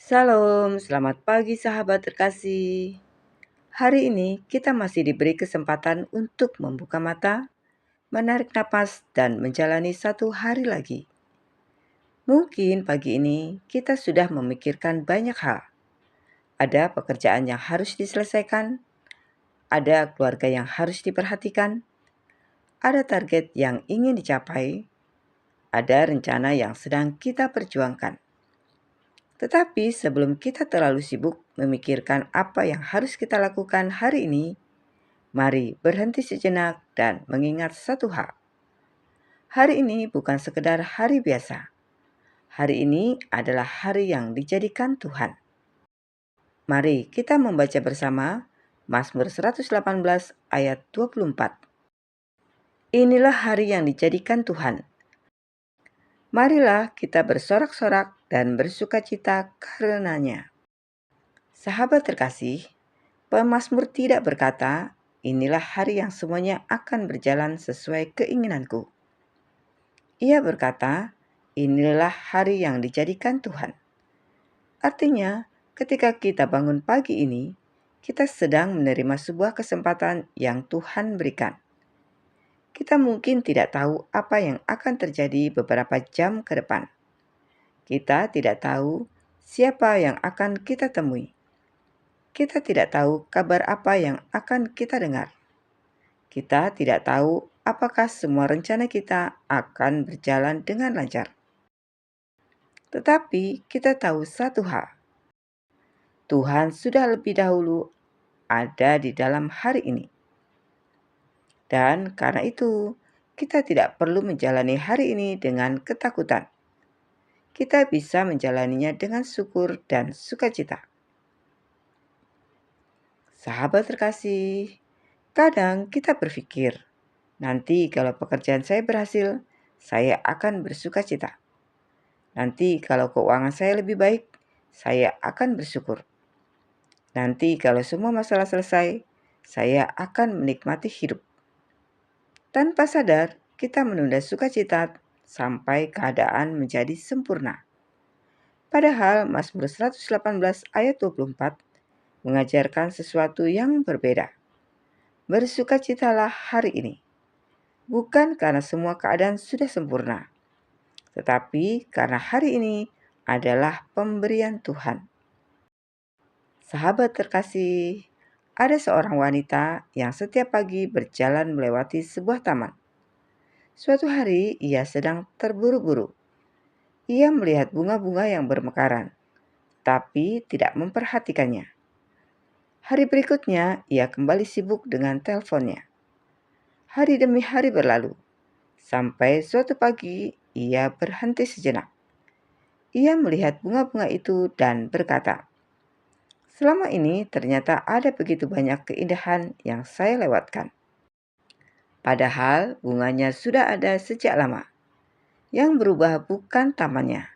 Salam, selamat pagi sahabat terkasih. Hari ini kita masih diberi kesempatan untuk membuka mata, menarik napas, dan menjalani satu hari lagi. Mungkin pagi ini kita sudah memikirkan banyak hal. Ada pekerjaan yang harus diselesaikan, ada keluarga yang harus diperhatikan, ada target yang ingin dicapai, ada rencana yang sedang kita perjuangkan. Tetapi sebelum kita terlalu sibuk memikirkan apa yang harus kita lakukan hari ini, mari berhenti sejenak dan mengingat satu hal. Hari ini bukan sekedar hari biasa. Hari ini adalah hari yang dijadikan Tuhan. Mari kita membaca bersama Mazmur 118 ayat 24. Inilah hari yang dijadikan Tuhan. Marilah kita bersorak-sorak dan bersukacita karenanya. Sahabat terkasih, pemazmur tidak berkata, inilah hari yang semuanya akan berjalan sesuai keinginanku. Ia berkata, inilah hari yang dijadikan Tuhan. Artinya, ketika kita bangun pagi ini, kita sedang menerima sebuah kesempatan yang Tuhan berikan. Kita mungkin tidak tahu apa yang akan terjadi beberapa jam ke depan. Kita tidak tahu siapa yang akan kita temui. Kita tidak tahu kabar apa yang akan kita dengar. Kita tidak tahu apakah semua rencana kita akan berjalan dengan lancar. Tetapi kita tahu satu hal, Tuhan sudah lebih dahulu ada di dalam hari ini. Dan karena itu, kita tidak perlu menjalani hari ini dengan ketakutan. Kita bisa menjalaninya dengan syukur dan sukacita. Sahabat terkasih, kadang kita berpikir, nanti kalau pekerjaan saya berhasil, saya akan bersukacita. Nanti kalau keuangan saya lebih baik, saya akan bersyukur. Nanti kalau semua masalah selesai, saya akan menikmati hidup. Tanpa sadar, kita menunda sukacita sampai keadaan menjadi sempurna. Padahal Mazmur 118 ayat 24 mengajarkan sesuatu yang berbeda. Bersukacitalah hari ini, bukan karena semua keadaan sudah sempurna, tetapi karena hari ini adalah pemberian Tuhan. Sahabat terkasih, ada seorang wanita yang setiap pagi berjalan melewati sebuah taman. Suatu hari ia sedang terburu-buru. Ia melihat bunga-bunga yang bermekaran, tapi tidak memperhatikannya. Hari berikutnya ia kembali sibuk dengan teleponnya. Hari demi hari berlalu, sampai suatu pagi ia berhenti sejenak. Ia melihat bunga-bunga itu dan berkata, selama ini ternyata ada begitu banyak keindahan yang saya lewatkan. Padahal bunganya sudah ada sejak lama. Yang berubah bukan tamannya,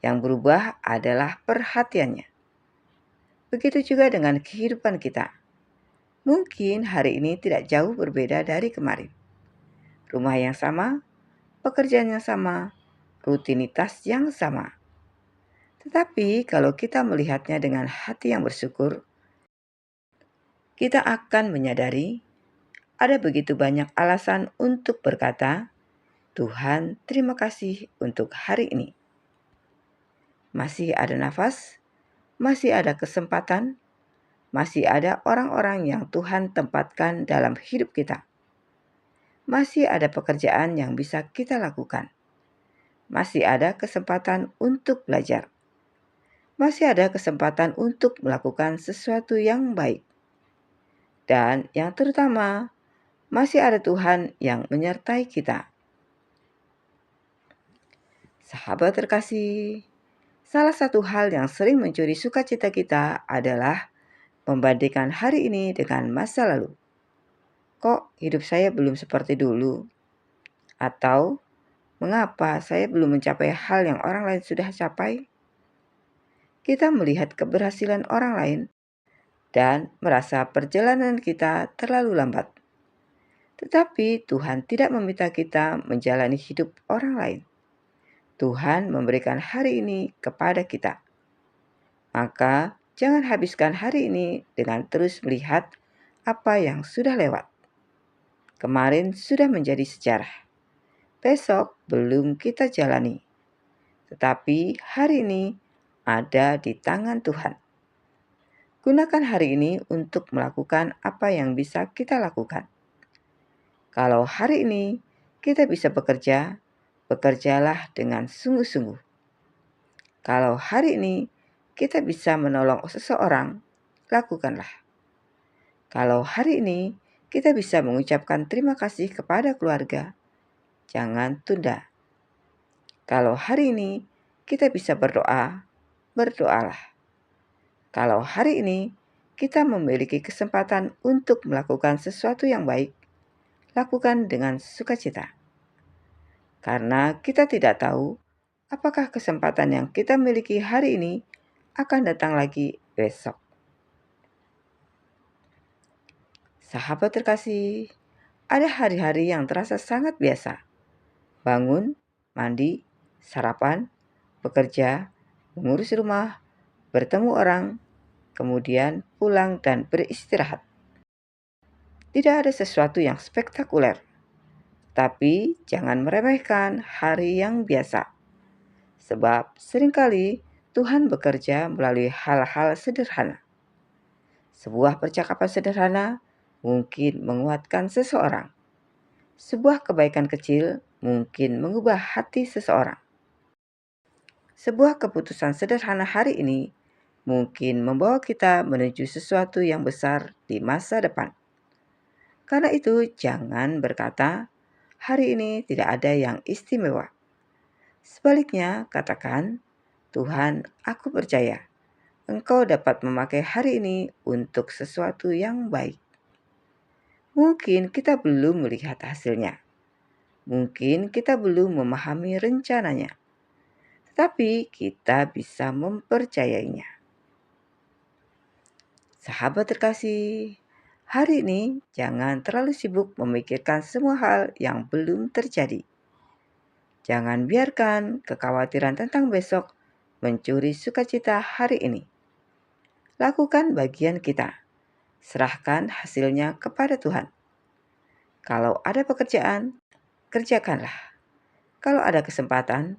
yang berubah adalah perhatiannya. Begitu juga dengan kehidupan kita. Mungkin hari ini tidak jauh berbeda dari kemarin. Rumah yang sama, pekerjaan yang sama, rutinitas yang sama. Tetapi kalau kita melihatnya dengan hati yang bersyukur, kita akan menyadari ada begitu banyak alasan untuk berkata, Tuhan, terima kasih untuk hari ini. Masih ada nafas, masih ada kesempatan, masih ada orang-orang yang Tuhan tempatkan dalam hidup kita. Masih ada pekerjaan yang bisa kita lakukan. Masih ada kesempatan untuk belajar. Masih ada kesempatan untuk melakukan sesuatu yang baik. Dan yang terutama, masih ada Tuhan yang menyertai kita. Sahabat terkasih, salah satu hal yang sering mencuri sukacita kita adalah membandingkan hari ini dengan masa lalu. Kok hidup saya belum seperti dulu? Atau mengapa saya belum mencapai hal yang orang lain sudah capai? Kita melihat keberhasilan orang lain dan merasa perjalanan kita terlalu lambat. Tetapi Tuhan tidak meminta kita menjalani hidup orang lain. Tuhan memberikan hari ini kepada kita. Maka jangan habiskan hari ini dengan terus melihat apa yang sudah lewat. Kemarin sudah menjadi sejarah. Besok belum kita jalani. Tetapi hari ini ada di tangan Tuhan. Gunakan hari ini untuk melakukan apa yang bisa kita lakukan. Kalau hari ini kita bisa bekerja, bekerjalah dengan sungguh-sungguh. Kalau hari ini kita bisa menolong seseorang, lakukanlah. Kalau hari ini kita bisa mengucapkan terima kasih kepada keluarga, jangan tunda. Kalau hari ini kita bisa berdoa, berdoalah. Kalau hari ini kita memiliki kesempatan untuk melakukan sesuatu yang baik, lakukan dengan sukacita. Karena kita tidak tahu apakah kesempatan yang kita miliki hari ini akan datang lagi besok. Sahabat terkasih, ada hari-hari yang terasa sangat biasa. Bangun, mandi, sarapan, bekerja, mengurus rumah, bertemu orang, kemudian pulang dan beristirahat. Tidak ada sesuatu yang spektakuler, tapi jangan meremehkan hari yang biasa. Sebab seringkali Tuhan bekerja melalui hal-hal sederhana. Sebuah percakapan sederhana mungkin menguatkan seseorang. Sebuah kebaikan kecil mungkin mengubah hati seseorang. Sebuah keputusan sederhana hari ini mungkin membawa kita menuju sesuatu yang besar di masa depan. Karena itu, jangan berkata, "Hari ini tidak ada yang istimewa." Sebaliknya, katakan, "Tuhan, aku percaya Engkau dapat memakai hari ini untuk sesuatu yang baik." Mungkin kita belum melihat hasilnya. Mungkin kita belum memahami rencananya. Tetapi kita bisa mempercayainya. Sahabat terkasih, hari ini jangan terlalu sibuk memikirkan semua hal yang belum terjadi. Jangan biarkan kekhawatiran tentang besok mencuri sukacita hari ini. Lakukan bagian kita. Serahkan hasilnya kepada Tuhan. Kalau ada pekerjaan, kerjakanlah. Kalau ada kesempatan,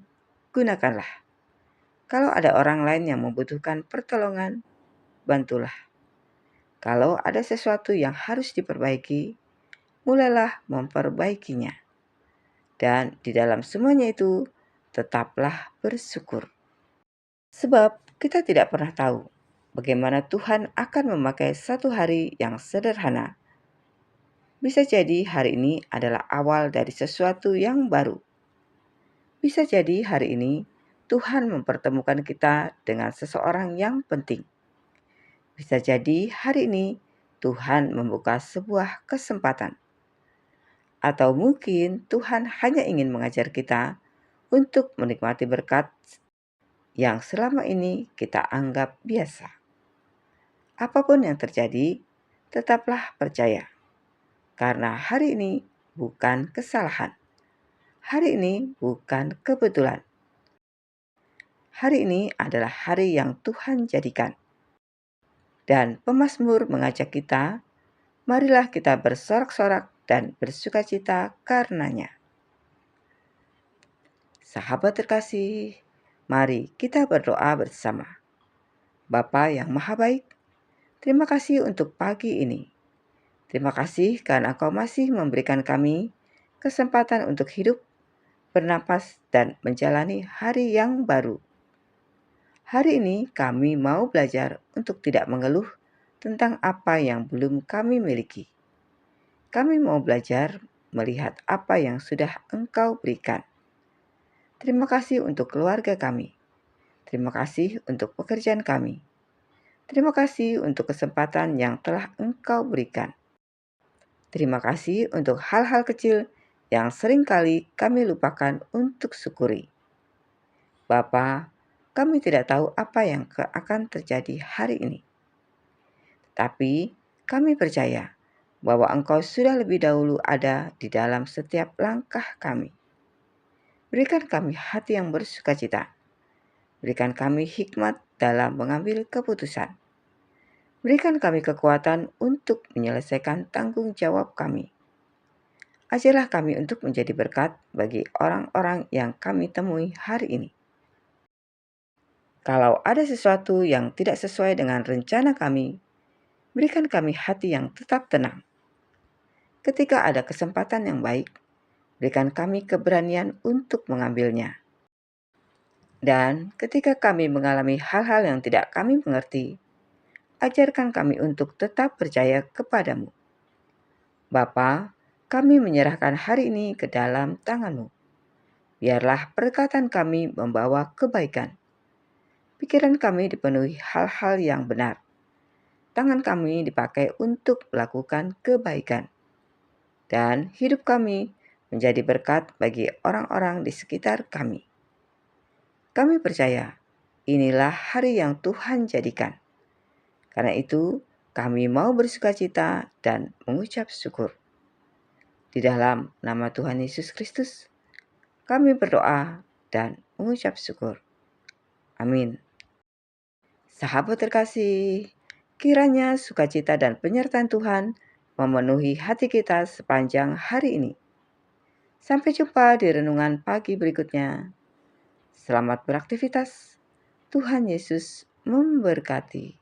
gunakanlah. Kalau ada orang lain yang membutuhkan pertolongan, bantulah. Kalau ada sesuatu yang harus diperbaiki, mulailah memperbaikinya. Dan di dalam semuanya itu, tetaplah bersyukur. Sebab kita tidak pernah tahu bagaimana Tuhan akan memakai satu hari yang sederhana. Bisa jadi hari ini adalah awal dari sesuatu yang baru. Bisa jadi hari ini Tuhan mempertemukan kita dengan seseorang yang penting. Bisa jadi hari ini Tuhan membuka sebuah kesempatan. Atau mungkin Tuhan hanya ingin mengajar kita untuk menikmati berkat yang selama ini kita anggap biasa. Apapun yang terjadi, tetaplah percaya. Karena hari ini bukan kesalahan. Hari ini bukan kebetulan. Hari ini adalah hari yang Tuhan jadikan. Dan pemazmur mengajak kita, marilah kita bersorak-sorak dan bersukacita karenanya. Sahabat terkasih, mari kita berdoa bersama. Bapa yang Maha Baik, terima kasih untuk pagi ini. Terima kasih karena Engkau masih memberikan kami kesempatan untuk hidup, bernapas, dan menjalani hari yang baru. Hari ini kami mau belajar untuk tidak mengeluh tentang apa yang belum kami miliki. Kami mau belajar melihat apa yang sudah Engkau berikan. Terima kasih untuk keluarga kami. Terima kasih untuk pekerjaan kami. Terima kasih untuk kesempatan yang telah Engkau berikan. Terima kasih untuk hal-hal kecil yang seringkali kami lupakan untuk syukuri. Bapa, kami tidak tahu apa yang akan terjadi hari ini. Tapi kami percaya bahwa Engkau sudah lebih dahulu ada di dalam setiap langkah kami. Berikan kami hati yang bersukacita. Berikan kami hikmat dalam mengambil keputusan. Berikan kami kekuatan untuk menyelesaikan tanggung jawab kami. Ajarlah kami untuk menjadi berkat bagi orang-orang yang kami temui hari ini. Kalau ada sesuatu yang tidak sesuai dengan rencana kami, berikan kami hati yang tetap tenang. Ketika ada kesempatan yang baik, berikan kami keberanian untuk mengambilnya. Dan ketika kami mengalami hal-hal yang tidak kami mengerti, ajarkan kami untuk tetap percaya kepadamu. Bapa, kami menyerahkan hari ini ke dalam tangan-Mu. Biarlah perkataan kami membawa kebaikan. Pikiran kami dipenuhi hal-hal yang benar. Tangan kami dipakai untuk melakukan kebaikan. Dan hidup kami menjadi berkat bagi orang-orang di sekitar kami. Kami percaya inilah hari yang Tuhan jadikan. Karena itu, kami mau bersukacita dan mengucap syukur. Di dalam nama Tuhan Yesus Kristus, kami berdoa dan mengucap syukur. Amin. Sahabat terkasih, kiranya sukacita dan penyertaan Tuhan memenuhi hati kita sepanjang hari ini. Sampai jumpa di renungan pagi berikutnya. Selamat beraktivitas. Tuhan Yesus memberkati.